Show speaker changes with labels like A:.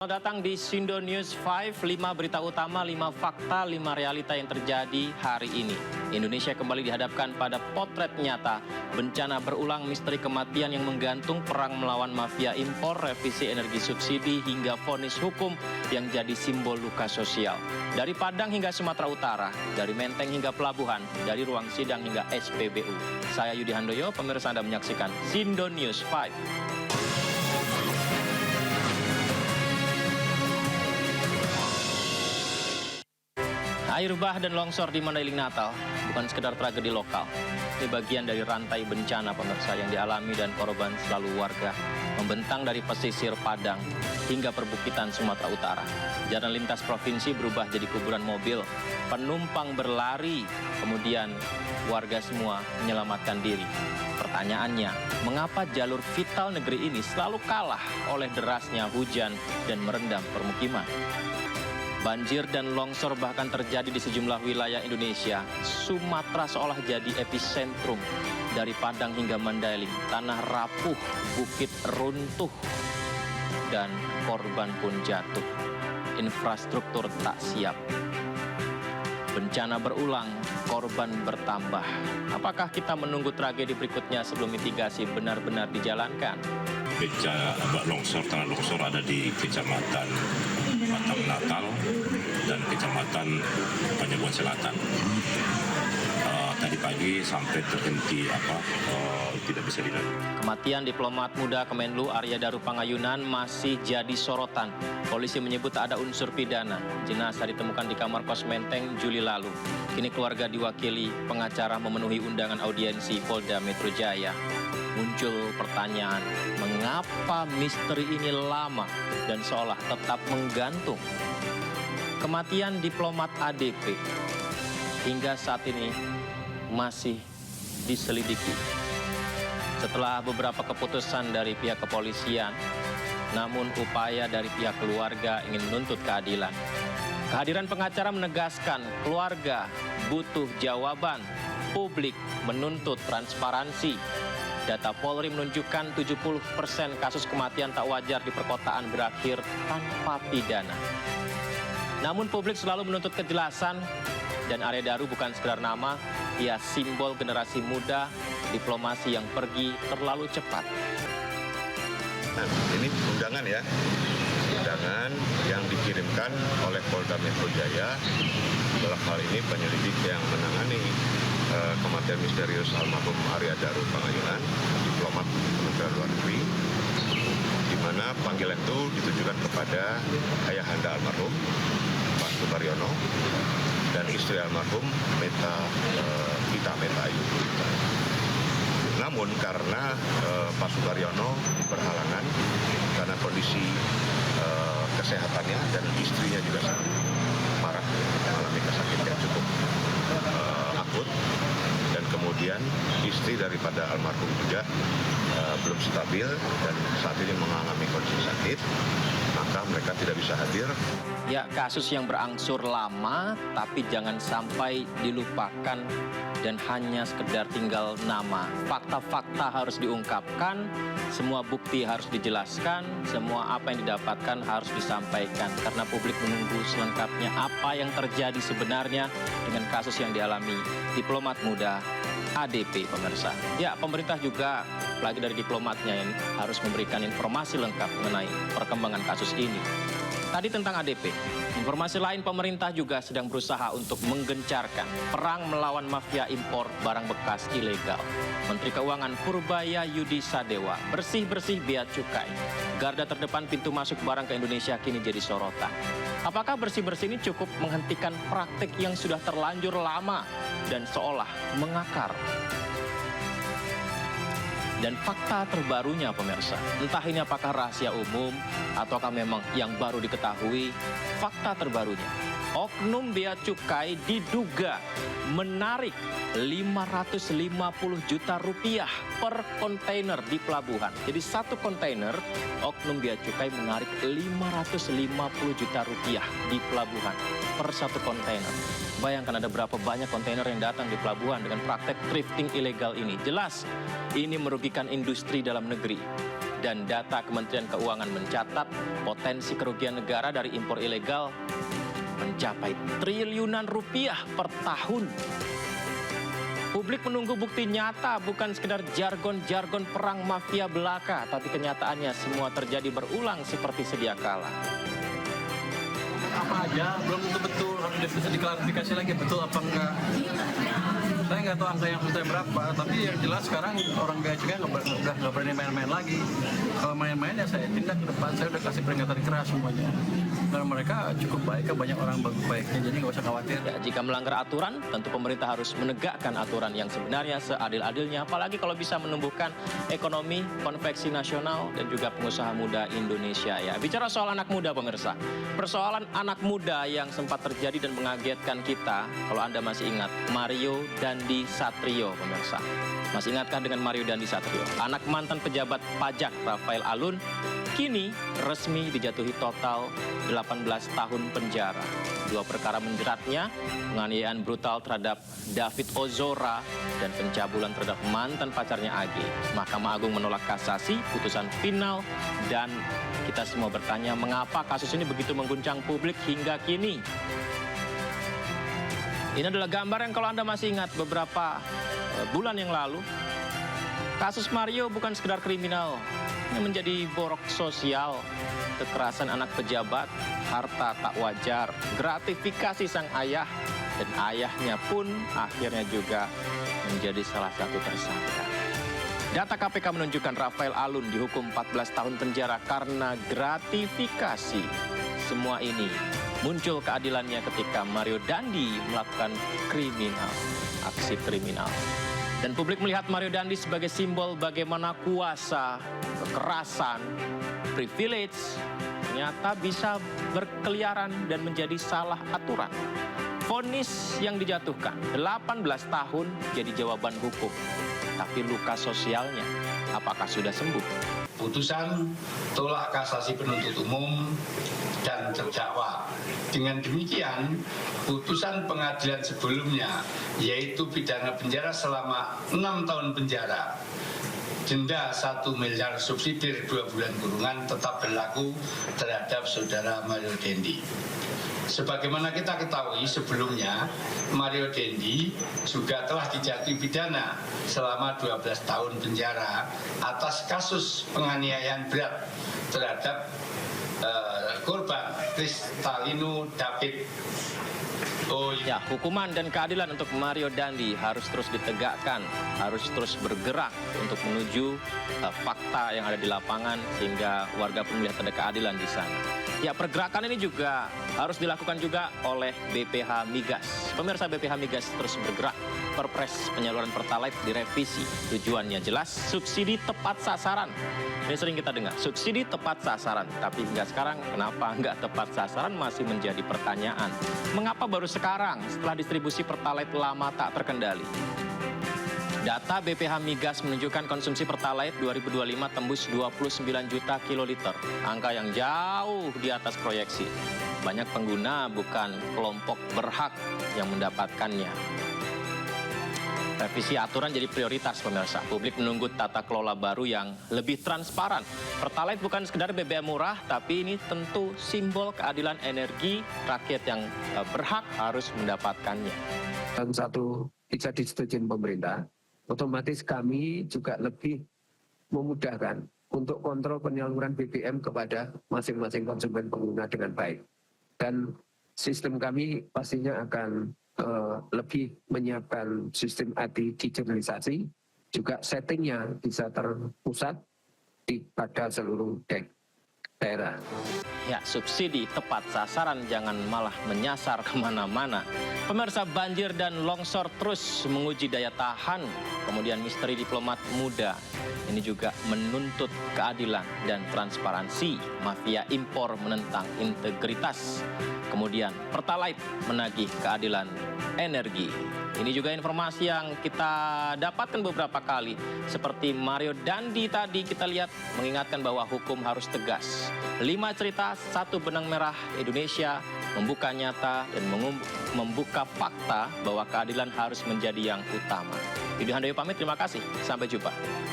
A: Selamat datang di Sindo News 5, 5 berita utama, 5 fakta, 5 realita yang terjadi hari ini. Indonesia kembali dihadapkan pada potret nyata, bencana berulang, misteri kematian yang menggantung, perang melawan mafia impor, revisi energi subsidi, hingga vonis hukum yang jadi simbol luka sosial. Dari Padang hingga Sumatera Utara, dari Menteng hingga Pelabuhan, dari ruang sidang hingga SPBU. Saya Yudi Handoyo, pemirsa Anda menyaksikan Sindo News 5. Air bah dan longsor di Mandailing Natal bukan sekedar tragedi lokal. Ini bagian dari rantai bencana pemirsa yang dialami dan korban selalu warga. Membentang dari pesisir Padang hingga perbukitan Sumatera Utara. Jalan lintas provinsi berubah jadi kuburan mobil. Penumpang berlari, kemudian warga semua menyelamatkan diri. Pertanyaannya, mengapa jalur vital negeri ini selalu kalah oleh derasnya hujan dan merendam permukiman? Banjir dan longsor bahkan terjadi di sejumlah wilayah Indonesia. Sumatera seolah jadi epicentrum. Dari Padang hingga Mandailing, tanah rapuh, bukit runtuh, dan korban pun jatuh. Infrastruktur tak siap. Bencana berulang, korban bertambah. Apakah kita menunggu tragedi berikutnya sebelum mitigasi benar-benar dijalankan?
B: Bencana longsor, tanah longsor ada di Kecamatan Batang Natal dan Kecamatan Panjabuan Selatan. Tadi pagi sampai terhenti tidak bisa dilalui.
A: Kematian diplomat muda Kemenlu Arya Daru Pangayunan masih jadi sorotan. Polisi menyebut tak ada unsur pidana. Jenazah ditemukan di kamar kos Menteng Juli lalu. Kini keluarga diwakili pengacara memenuhi undangan audiensi Polda Metro Jaya. Muncul pertanyaan, mengapa misteri ini lama dan seolah tetap menggantung? Kematian diplomat ADP hingga saat ini masih diselidiki. Setelah beberapa keputusan dari pihak kepolisian, namun upaya dari pihak keluarga ingin menuntut keadilan. Kehadiran pengacara menegaskan keluarga butuh jawaban, publik menuntut transparansi. Data Polri menunjukkan 70% kasus kematian tak wajar di perkotaan berakhir tanpa pidana. Namun publik selalu menuntut kejelasan dan Arya Daru bukan sekedar nama, ia simbol generasi muda, diplomasi yang pergi terlalu cepat.
C: Nah, ini undangan ya, undangan yang dikirimkan oleh Polda Metro Jaya. Dalam hal ini penyelidik yang menangani kematian misterius almarhum Arya Daru Pangayunan, diplomat Kementerian Luar Negeri, di mana panggilan itu ditujukan kepada ayahanda almarhum Pak Subaryono dan istri almarhum Gita Meta Ayu. Namun karena Pak Subaryono berhalangan karena kondisi kesehatannya dan istrinya juga sangat parah, mengalami kesakitan yang cukup akut, dan kemudian istri daripada almarhum juga belum stabil dan saat ini mengalami kondisi sakit, maka mereka tidak bisa hadir.
A: Ya, kasus yang berangsur lama, tapi jangan sampai dilupakan dan hanya sekedar tinggal nama. Fakta-fakta harus diungkapkan, semua bukti harus dijelaskan, semua apa yang didapatkan harus disampaikan. Karena publik menunggu selengkapnya apa yang terjadi sebenarnya dengan kasus yang dialami diplomat muda ADP, pemirsa. Ya, pemerintah juga, lagi dari diplomatnya yang harus memberikan informasi lengkap mengenai perkembangan kasus ini. Tadi tentang ADP, informasi lain pemerintah juga sedang berusaha untuk menggencarkan perang melawan mafia impor barang bekas ilegal. Menteri Keuangan Purbaya Yudi Sadewa, bersih-bersih bea cukai. Garda terdepan pintu masuk barang ke Indonesia kini jadi sorotan. Apakah bersih-bersih ini cukup menghentikan praktik yang sudah terlanjur lama dan seolah mengakar? Dan fakta terbarunya pemirsa, entah ini apakah rahasia umum ataukah memang yang baru diketahui, fakta terbarunya, oknum bea cukai diduga menarik 550 juta rupiah per kontainer di pelabuhan. Jadi satu kontainer, oknum bea cukai menarik 550 juta rupiah di pelabuhan per satu kontainer. Bayangkan ada berapa banyak kontainer yang datang di pelabuhan dengan praktek thrifting ilegal ini. Jelas ini merugikan industri dalam negeri. Dan data Kementerian Keuangan mencatat potensi kerugian negara dari impor ilegal mencapai triliunan rupiah per tahun. Publik menunggu bukti nyata, bukan sekedar jargon-jargon perang mafia belaka, tapi kenyataannya semua terjadi berulang seperti sedia kala.
D: Apa aja, belum tentu betul, harus bisa diklarifikasi lagi betul apa enggak. Saya nggak tahu angka yang sudah berapa, tapi yang jelas sekarang orang Bea Cukai udah nggak berani main-main lagi. Kalau main-main ya saya tindak ke depan, saya udah kasih peringatan keras semuanya. Dan mereka cukup baik, banyak orang baik-baiknya, jadi nggak usah khawatir.
A: Ya, jika melanggar aturan, tentu pemerintah harus menegakkan aturan yang sebenarnya seadil-adilnya, apalagi kalau bisa menumbuhkan ekonomi, konveksi nasional, dan juga pengusaha muda Indonesia. Ya, bicara soal anak muda, pemirsa, persoalan anak muda yang sempat terjadi dan mengagetkan kita, kalau Anda masih ingat, Mario Dandi Satrio, pemirsa. Masih ingatkah dengan Mario Dandi Satrio? Anak mantan pejabat pajak Rafael Alun, kini resmi dijatuhi total 18 tahun penjara. 2 perkara menjeratnya, penganiayaan brutal terhadap David Ozora dan pencabulan terhadap mantan pacarnya AG. Mahkamah Agung menolak kasasi, putusan final, dan kita semua bertanya mengapa kasus ini begitu mengguncang publik hingga kini. Ini adalah gambar yang kalau Anda masih ingat beberapa bulan yang lalu, kasus Mario bukan sekedar kriminal, ini menjadi borok sosial, kekerasan anak pejabat, harta tak wajar, gratifikasi sang ayah, dan ayahnya pun akhirnya juga menjadi salah satu tersangka. Data KPK menunjukkan Rafael Alun dihukum 14 tahun penjara karena gratifikasi. Semua ini muncul keadilannya ketika Mario Dandi melakukan aksi kriminal. Dan publik melihat Mario Dandi sebagai simbol bagaimana kuasa, kekerasan, privilege ternyata bisa berkeliaran dan menjadi salah aturan. Vonis yang dijatuhkan 18 tahun jadi jawaban hukum. Tapi luka sosialnya, apakah sudah sembuh?
E: Putusan tolak kasasi penuntut umum dan terdakwa. Dengan demikian, putusan pengadilan sebelumnya, yaitu pidana penjara selama 6 tahun penjara, denda 1 miliar subsidi 2 bulan kurungan tetap berlaku terhadap saudara Mario Dandi. Sebagaimana kita ketahui sebelumnya, Mario Dandi juga telah dijatuhi pidana selama 12 tahun penjara atas kasus penganiayaan berat terhadap korban Kristalino David.
A: Ya, hukuman dan keadilan untuk Mario Dandi harus terus ditegakkan, harus terus bergerak untuk menuju fakta yang ada di lapangan sehingga warga pun melihat ada keadilan di sana. Ya, pergerakan ini juga harus dilakukan juga oleh BPH Migas. Pemirsa, BPH Migas terus bergerak. Perpres penyaluran Pertalite direvisi. Tujuannya jelas, subsidi tepat sasaran. Ini sering kita dengar, subsidi tepat sasaran. Tapi hingga sekarang, kenapa nggak tepat sasaran masih menjadi pertanyaan. Mengapa baru sekarang setelah distribusi Pertalite lama tak terkendali? Data BPH Migas menunjukkan konsumsi Pertalite 2025 tembus 29 juta kiloliter. Angka yang jauh di atas proyeksi. Banyak pengguna bukan kelompok berhak yang mendapatkannya. Revisi aturan jadi prioritas, pemirsa. Publik menunggu tata kelola baru yang lebih transparan. Pertalite bukan sekedar BBM murah, tapi ini tentu simbol keadilan energi. Rakyat yang berhak harus mendapatkannya.
F: Dan satu bisa disetujui pemerintah, otomatis kami juga lebih memudahkan untuk kontrol penyaluran BBM kepada masing-masing konsumen pengguna dengan baik. Dan sistem kami pastinya akan lebih menyiapkan sistem IT digitalisasi, juga settingnya bisa terpusat pada seluruh daerah.
A: Ya, subsidi tepat sasaran, jangan malah menyasar kemana-mana. Pemirsa, banjir dan longsor terus menguji daya tahan. Kemudian misteri diplomat muda. Ini juga menuntut keadilan dan transparansi. Mafia impor menentang integritas. Kemudian Pertalite menagih keadilan energi. Ini juga informasi yang kita dapatkan beberapa kali. Seperti Mario Dandi tadi kita lihat mengingatkan bahwa hukum harus tegas. 5 cerita, 1 benang merah Indonesia membuka nyata dan membuka fakta bahwa keadilan harus menjadi yang utama. Yudi Handoyo pamit, terima kasih. Sampai jumpa.